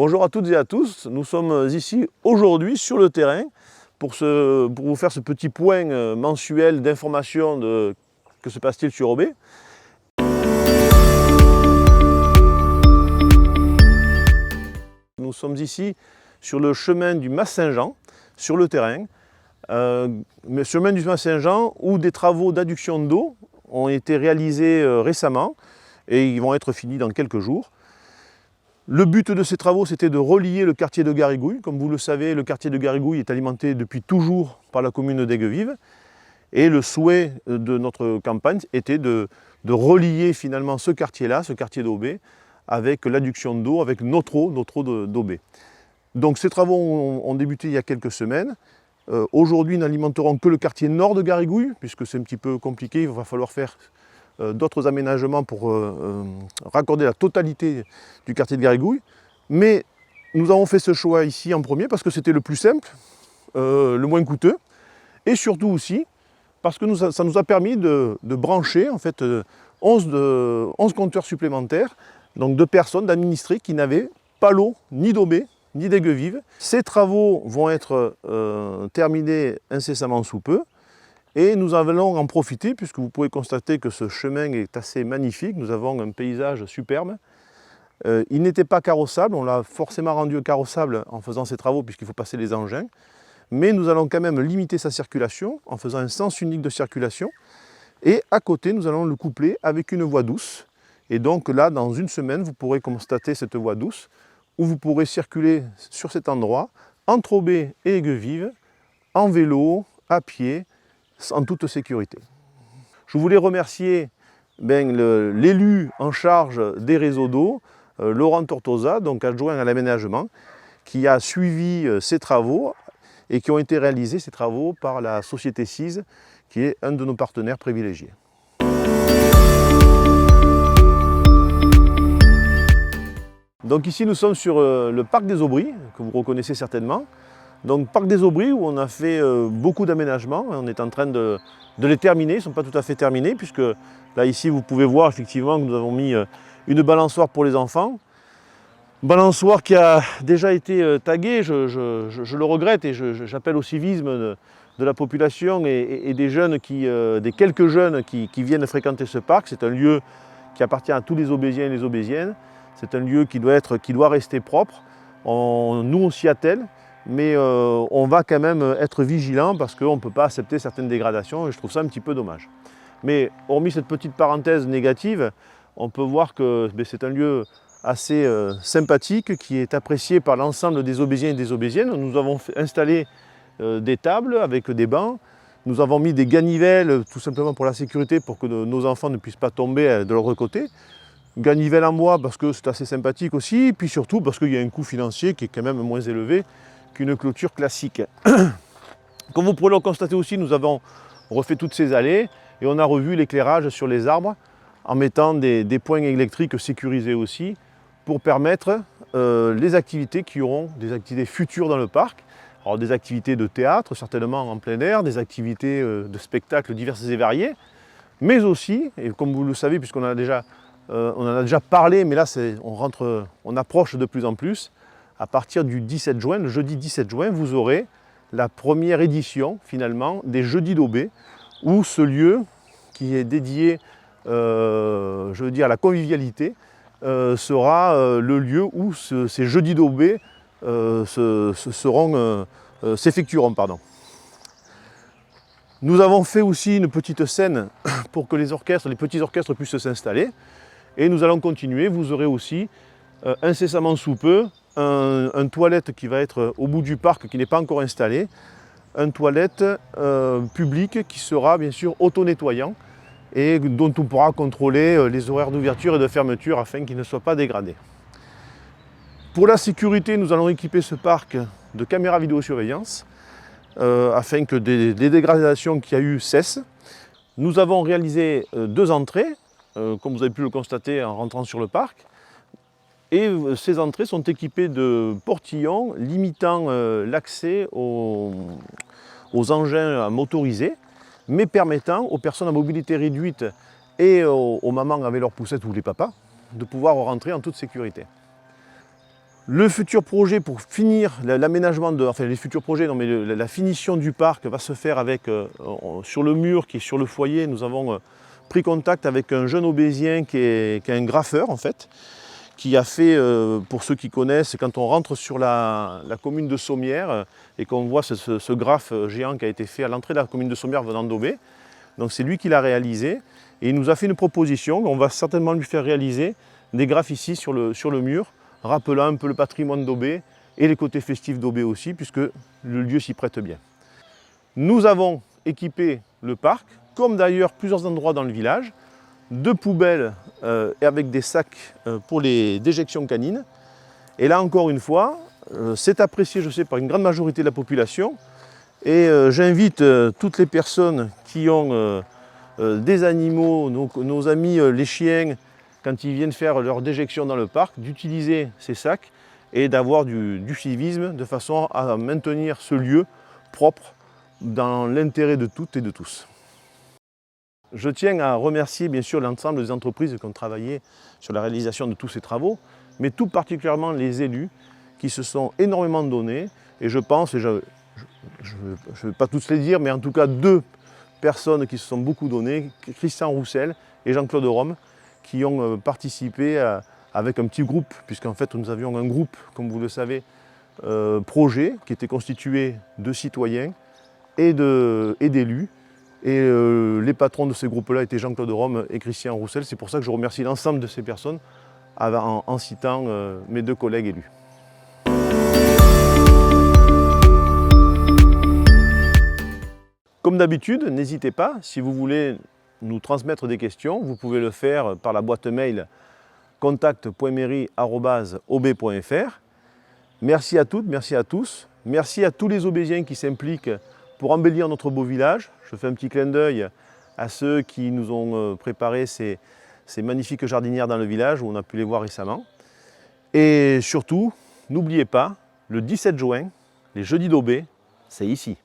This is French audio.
Bonjour à toutes et à tous, nous sommes ici aujourd'hui sur le terrain pour vous faire ce petit point mensuel d'information de que se passe-t-il sur Aubé. Nous sommes ici sur le chemin du Mas Saint-Jean, sur le terrain, le chemin du Mas Saint-Jean où des travaux d'adduction d'eau ont été réalisés récemment et ils vont être finis dans quelques jours. Le but de ces travaux, c'était de relier le quartier de Garrigouille. Comme vous le savez, le quartier de Garrigouille est alimenté depuis toujours par la commune d'Aigues-Vives. Et le souhait de notre campagne était de relier finalement ce quartier-là, ce quartier d'Aubé, avec l'adduction d'eau, avec notre eau d'Aubé. Donc ces travaux ont débuté il y a quelques semaines. Aujourd'hui, nous n'alimenterons que le quartier nord de Garrigouille, puisque c'est un petit peu compliqué, il va falloir faire d'autres aménagements pour raccorder la totalité du quartier de Garrigouille. Mais nous avons fait ce choix ici en premier parce que c'était le plus simple, le moins coûteux, et surtout aussi parce que ça nous a permis de brancher en fait 11 compteurs supplémentaires, donc de personnes, d'administrés qui n'avaient pas l'eau ni d'Aubé ni d'Aigues-Vives. Ces travaux vont être terminés incessamment sous peu. Et nous allons en profiter puisque vous pouvez constater que ce chemin est assez magnifique. Nous avons un paysage superbe. Il n'était pas carrossable, on l'a forcément rendu carrossable en faisant ces travaux puisqu'il faut passer les engins. Mais nous allons quand même limiter sa circulation en faisant un sens unique de circulation. Et à côté, nous allons le coupler avec une voie douce. Et donc là, dans une semaine, vous pourrez constater cette voie douce où vous pourrez circuler sur cet endroit entre Aubé et Aigues-Vives, en vélo, à pied, en toute sécurité. Je voulais remercier l'élu en charge des réseaux d'eau, Laurent Tortosa, donc adjoint à l'aménagement, qui a suivi ces travaux et qui ont été réalisés ces travaux par la société CISE, qui est un de nos partenaires privilégiés. Donc ici nous sommes sur le parc des Aubries, que vous reconnaissez certainement. Donc parc des Aubries où on a fait beaucoup d'aménagements, on est en train de les terminer, ils ne sont pas tout à fait terminés puisque là ici vous pouvez voir effectivement que nous avons mis une balançoire pour les enfants. Balançoire qui a déjà été taguée, je le regrette et j'appelle au civisme de la population et des jeunes, des quelques jeunes qui viennent fréquenter ce parc. C'est un lieu qui appartient à tous les Aubésiens et les Aubésiennes, c'est un lieu qui doit rester propre, nous on s'y attelle. Mais on va quand même être vigilant parce qu'on ne peut pas accepter certaines dégradations et je trouve ça un petit peu dommage. Mais hormis cette petite parenthèse négative, on peut voir que c'est un lieu assez sympathique qui est apprécié par l'ensemble des Aubésiens et des Aubésiennes. Nous avons installé des tables avec des bancs, nous avons mis des ganivelles tout simplement pour la sécurité pour que nos enfants ne puissent pas tomber de l'autre côté. Ganivelles en bois parce que c'est assez sympathique aussi, et puis surtout parce qu'il y a un coût financier qui est quand même moins élevé qu'une clôture classique. Comme vous pourrez le constater aussi, nous avons refait toutes ces allées et on a revu l'éclairage sur les arbres en mettant des points électriques sécurisés aussi pour permettre les activités qui auront des activités futures dans le parc. Alors des activités de théâtre certainement en plein air, des activités de spectacles diverses et variées, mais aussi, et comme vous le savez puisqu'on en a déjà parlé, mais là on approche de plus en plus, à partir du 17 juin, le jeudi 17 juin, vous aurez la première édition finalement des Jeudis d'Aubé, où ce lieu qui est dédié je veux dire, à la convivialité sera le lieu où ces Jeudis d'Aubé s'effectueront. Nous avons fait aussi une petite scène pour que les petits orchestres puissent s'installer et nous allons continuer. Vous aurez aussi incessamment sous peu un toilette qui va être au bout du parc, qui n'est pas encore installé, un toilette public qui sera bien sûr auto-nettoyant et dont on pourra contrôler les horaires d'ouverture et de fermeture afin qu'il ne soit pas dégradé. Pour la sécurité, nous allons équiper ce parc de caméras vidéosurveillance afin que les dégradations qu'il y a eu cessent. Nous avons réalisé 2 entrées, comme vous avez pu le constater en rentrant sur le parc. Et ces entrées sont équipées de portillons limitant l'accès aux engins motorisés, mais permettant aux personnes à mobilité réduite et aux mamans avec leurs poussettes ou les papas de pouvoir rentrer en toute sécurité. Le futur projet pour finir l'aménagement, enfin les futurs projets, non mais la finition du parc va se faire avec, sur le mur qui est sur le foyer, nous avons pris contact avec un jeune aubésien qui est un graffeur en fait, qui a fait, pour ceux qui connaissent, quand on rentre sur la commune de Sommières et qu'on voit ce graphe géant qui a été fait à l'entrée de la commune de Sommières venant d'Aubé, donc c'est lui qui l'a réalisé et il nous a fait une proposition, on va certainement lui faire réaliser des graphes ici sur le mur, rappelant un peu le patrimoine d'Aubé et les côtés festifs d'Aubé aussi, puisque le lieu s'y prête bien. Nous avons équipé le parc, comme d'ailleurs plusieurs endroits dans le village, de poubelles et avec des sacs pour les déjections canines. Et là encore une fois, c'est apprécié, je sais, par une grande majorité de la population. Et j'invite toutes les personnes qui ont des animaux, nos amis les chiens, quand ils viennent faire leur déjection dans le parc, d'utiliser ces sacs et d'avoir du civisme de façon à maintenir ce lieu propre dans l'intérêt de toutes et de tous. Je tiens à remercier bien sûr l'ensemble des entreprises qui ont travaillé sur la réalisation de tous ces travaux, mais tout particulièrement les élus qui se sont énormément donnés. Et je pense, et je ne vais pas tous les dire, mais en tout cas 2 personnes qui se sont beaucoup données, Christian Roussel et Jean-Claude Rome, qui ont participé avec un petit groupe, puisqu'en fait nous avions un groupe, comme vous le savez, projet, qui était constitué de citoyens et d'élus. Et les patrons de ces groupes-là étaient Jean-Claude Rome et Christian Roussel. C'est pour ça que je remercie l'ensemble de ces personnes en citant mes 2 collègues élus. Comme d'habitude, n'hésitez pas, si vous voulez nous transmettre des questions, vous pouvez le faire par la boîte mail contact.mairie@aube.fr. Merci à toutes, merci à tous. Merci à tous les Aubésiens qui s'impliquent pour embellir notre beau village. Je fais un petit clin d'œil à ceux qui nous ont préparé ces magnifiques jardinières dans le village, où on a pu les voir récemment. Et surtout, n'oubliez pas, le 17 juin, les Jeudis d'Aubé, c'est ici.